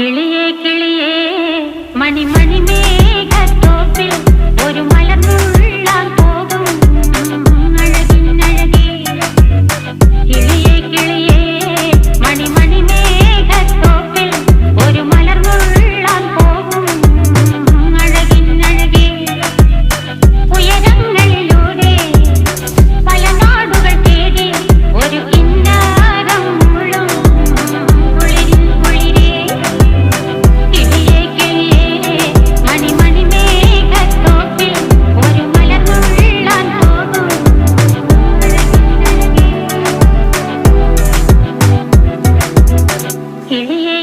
കിളിയേ കിളിയേ മണിമണി മേഘത്തോപ്പിൽ ഒരു മലർന്നുള്ളാൻ പോകും അഴകിനഴകേ. കിളിയേ കിളിയേ മണിമണി മേഘത്തോപ്പിൽ ഒരു മലർന്നുള്ളാൻ പോകും അഴകിനഴകേ. ഉയരങ്ങളിലൂടെ പല നാടുകൾ തേടി ഒരു കിന്നാരം മുള്ളും കുളിരിൻ കുളിരേ. കിളിയേ കിളിയേ മണിമണി മേഘത്തോപ്പിൽ ഒരു മലർന്നുള്ളാൻ പോകും അഴകിനഴകേ. കിളിയേ